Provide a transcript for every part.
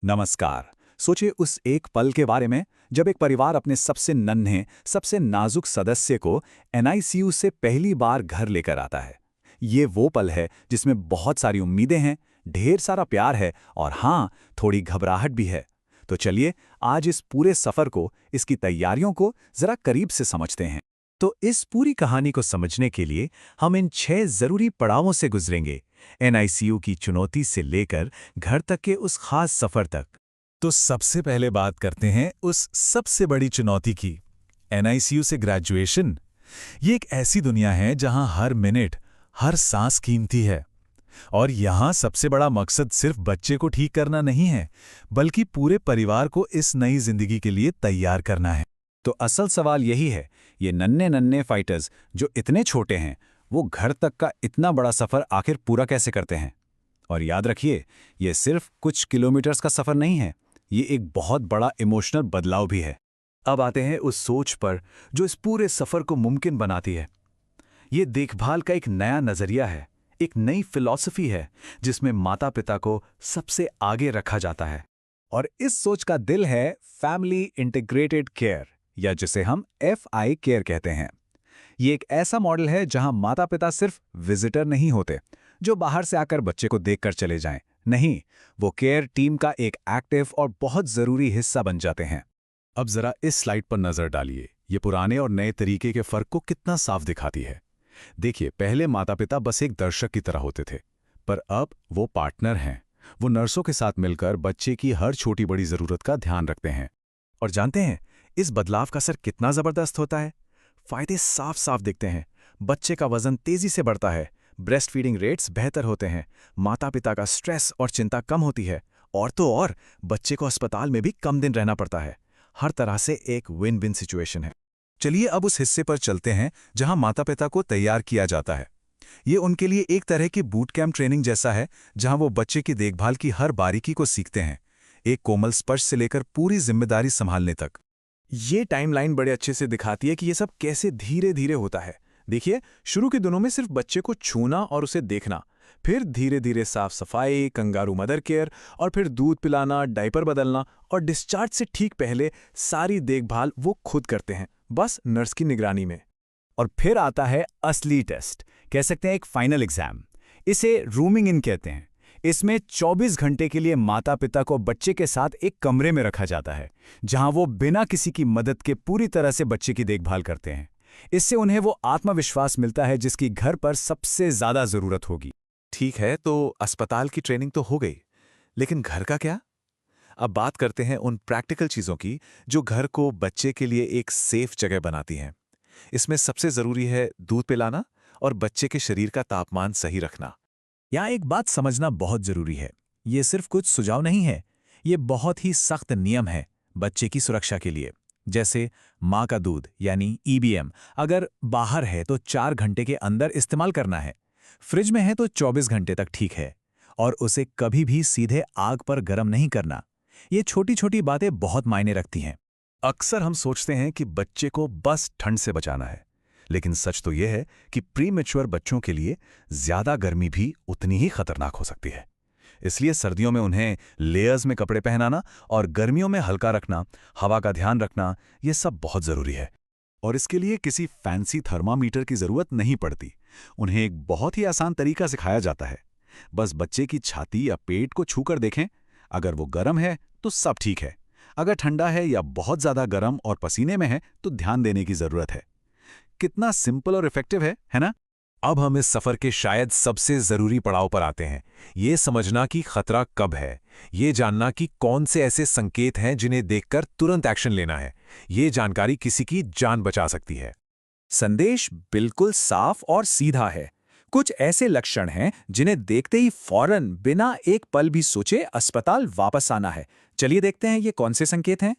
नमस्कार। सोचिए उस एक पल के बारे में जब एक परिवार अपने सबसे नन्हे, सबसे नाजुक सदस्य को एनआईसीयू से पहली बार घर लेकर आता है। ये वो पल है जिसमें बहुत सारी उम्मीदें हैं, ढेर सारा प्यार है और हाँ, थोड़ी घबराहट भी है। तो चलिए आज इस पूरे सफर को, इसकी तैयारियों को जरा करीब से समझते हैं। तो इस पूरी कहानी को समझने के लिए हम इन 6 जरूरी पड़ावों से गुजरेंगे, एनआईसीयू की चुनौती से लेकर घर तक के उस खास सफर तक। तो सबसे पहले बात करते हैं उस सबसे बड़ी चुनौती की, एनआईसीयू से ग्रेजुएशन। ये एक ऐसी दुनिया है जहां हर मिनट, हर सांस कीमती है। और यहां सबसे बड़ा मकसद सिर्फ बच्चे को ठीक करना नहीं है, बल्कि पूरे परिवार को इस नई जिंदगी के लिए तैयार करना है। तो असल सवाल यही है, ये नन्हे नन्हे फाइटर्स जो इतने छोटे हैं, वो घर तक का इतना बड़ा सफर आखिर पूरा कैसे करते हैं? और याद रखिए, ये सिर्फ कुछ किलोमीटर्स का सफर नहीं है, ये एक बहुत बड़ा इमोशनल बदलाव भी है। अब आते हैं उस सोच पर जो इस पूरे सफर को मुमकिन बनाती है। ये देखभाल का एक नया नजरिया है, एक नई फिलॉसफी है जिसमें माता पिता को सबसे आगे रखा जाता है। और इस सोच का दिल है फैमिली इंटीग्रेटेड केयर, या जिसे हम FI केयर कहते हैं। ये एक ऐसा मॉडल है जहां माता पिता सिर्फ विजिटर नहीं होते, जो बाहर से आकर बच्चे को देखकर चले जाएं। नहीं, वो केयर टीम का एक एक्टिव और बहुत जरूरी हिस्सा बन जाते हैं। अब जरा इस स्लाइड पर नजर डालिए, ये पुराने और नए तरीके के फर्क को कितना साफ दिखाती है। देखिए, पहले माता पिता बस एक दर्शक की तरह होते थे, पर अब वो पार्टनर हैं। वो नर्सों के साथ मिलकर बच्चे की हर छोटी बड़ी जरूरत का ध्यान रखते हैं। और जानते हैं, इस बदलाव का असर कितना जबरदस्त होता है। फायदे साफ साफ दिखते हैं। बच्चे का वजन तेजी से बढ़ता है, ब्रेस्ट फीडिंग रेट्स बेहतर होते हैं, माता पिता का स्ट्रेस और चिंता कम होती है, और तो और बच्चे को अस्पताल में भी कम दिन रहना पड़ता है। हर तरह से एक विन विन सिचुएशन है। चलिए अब उस हिस्से पर चलते हैं जहां माता पिता को तैयार किया जाता है। ये उनके लिए एक तरह की बूट कैंप ट्रेनिंग जैसा है, जहां वो बच्चे की देखभाल की हर बारीकी को सीखते हैं, एक कोमल स्पर्श से लेकर पूरी जिम्मेदारी संभालने तक। ये टाइमलाइन बड़े अच्छे से दिखाती है कि ये सब कैसे धीरे धीरे होता है। देखिए, शुरू के दिनों में सिर्फ बच्चे को छूना और उसे देखना, फिर धीरे धीरे साफ सफाई, कंगारू मदर केयर, और फिर दूध पिलाना, डायपर बदलना, और डिस्चार्ज से ठीक पहले सारी देखभाल वो खुद करते हैं, बस नर्स की निगरानी में। और फिर आता है असली टेस्ट, कह सकते हैं एक फाइनल एग्जाम। इसे रूमिंग इन कहते हैं। इसमें 24 घंटे के लिए माता पिता को बच्चे के साथ एक कमरे में रखा जाता है, जहां वो बिना किसी की मदद के पूरी तरह से बच्चे की देखभाल करते हैं। इससे उन्हें वो आत्मविश्वास मिलता है जिसकी घर पर सबसे ज्यादा जरूरत होगी। ठीक है, तो अस्पताल की ट्रेनिंग तो हो गई, लेकिन घर का क्या? अब बात करते हैं उन प्रैक्टिकल चीजों की जो घर को बच्चे के लिए एक सेफ जगह बनाती हैं। इसमें सबसे जरूरी है दूध पिलाना और बच्चे के शरीर का तापमान सही रखना। यहाँ एक बात समझना बहुत जरूरी है, ये सिर्फ कुछ सुझाव नहीं है, ये बहुत ही सख्त नियम है बच्चे की सुरक्षा के लिए। जैसे माँ का दूध यानी EBM अगर बाहर है तो 4 घंटे के अंदर इस्तेमाल करना है, फ्रिज में है तो 24 घंटे तक ठीक है, और उसे कभी भी सीधे आग पर गर्म नहीं करना। ये छोटी छोटी बातें बहुत मायने रखती हैं। अक्सर हम सोचते हैं कि बच्चे को बस ठंड से बचाना है, लेकिन सच तो यह है कि प्रीमेच्योर बच्चों के लिए ज्यादा गर्मी भी उतनी ही खतरनाक हो सकती है। इसलिए सर्दियों में उन्हें लेयर्स में कपड़े पहनाना और गर्मियों में हल्का रखना, हवा का ध्यान रखना, यह सब बहुत जरूरी है। और इसके लिए किसी फैंसी थर्मामीटर की जरूरत नहीं पड़ती। उन्हें एक बहुत ही आसान तरीका सिखाया जाता है। बस बच्चे की छाती या पेट को छूकर देखें, अगर वो गर्म है तो सब ठीक है, अगर ठंडा है या बहुत ज्यादा गर्म और पसीने में है तो ध्यान देने की जरूरत है। कितना सिंपल और इफेक्टिव है ना? अब हम इस सफर के शायद सबसे जरूरी पड़ाव पर आते हैं, ये समझना कि खतरा कब है, ये जानना कि कौन से ऐसे संकेत हैं जिन्हें देखकर तुरंत एक्शन लेना है। ये जानकारी किसी की जान बचा सकती है। संदेश बिल्कुल साफ और सीधा है। कुछ ऐसे लक्षण हैं जिन्हें देखते ही फौरन बिना एक पल भी सोचे अस्पताल वापस आना है। चलिए देखते हैं ये कौन से संकेत हैं।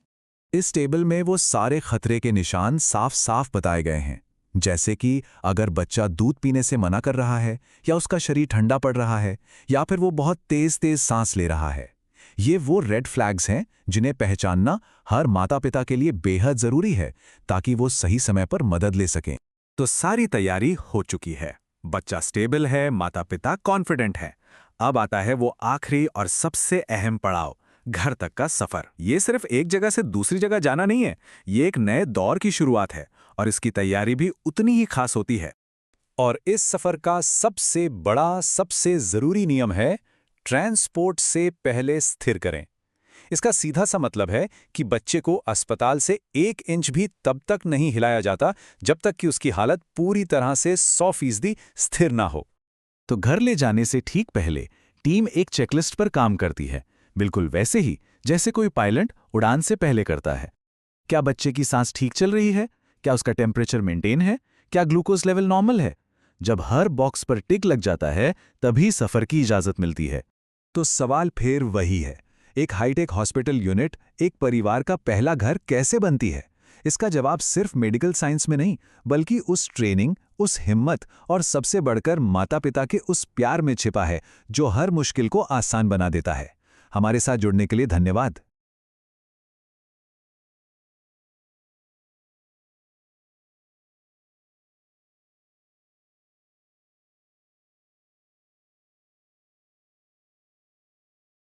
इस टेबल में वो सारे खतरे के निशान साफ साफ बताए गए हैं, जैसे कि अगर बच्चा दूध पीने से मना कर रहा है, या उसका शरीर ठंडा पड़ रहा है, या फिर वो बहुत तेज तेज सांस ले रहा है। ये वो रेड फ्लैग्स हैं जिन्हें पहचानना हर माता पिता के लिए बेहद जरूरी है, ताकि वो सही समय पर मदद ले सकें। तो सारी तैयारी हो चुकी है, बच्चा स्टेबल है, माता पिता कॉन्फिडेंट है। अब आता है वो आखिरी और सबसे अहम पड़ाव, घर तक का सफर, ये सिर्फ एक जगह से दूसरी जगह जाना नहीं है, ये एक नए दौर की शुरुआत है और इसकी तैयारी भी उतनी ही खास होती है। और इस सफर का सबसे बड़ा, सबसे जरूरी नियम है, ट्रांसपोर्ट से पहले स्थिर करें। इसका सीधा सा मतलब है कि बच्चे को अस्पताल से 1 इंच भी तब तक नहीं हिलाया जाता जब तक कि उसकी हालत पूरी तरह से 100% स्थिर ना हो। तो घर ले जाने से ठीक पहले टीम एक चेकलिस्ट पर काम करती है, बिल्कुल वैसे ही जैसे कोई पायलट उड़ान से पहले करता है। क्या बच्चे की सांस ठीक चल रही है? क्या उसका टेम्परेचर मेंटेन है? क्या ग्लूकोज लेवल नॉर्मल है? जब हर बॉक्स पर टिक लग जाता है, तभी सफर की इजाजत मिलती है। तो सवाल फिर वही है, एक हाईटेक हॉस्पिटल यूनिट एक परिवार का पहला घर कैसे बनती है? इसका जवाब सिर्फ मेडिकल साइंस में नहीं, बल्कि उस ट्रेनिंग, उस हिम्मत और सबसे बढ़कर माता-पिता के उस प्यार में छिपा है, जो हर मुश्किल को आसान बना देता है। हमारे साथ जुड़ने के लिए धन्यवाद।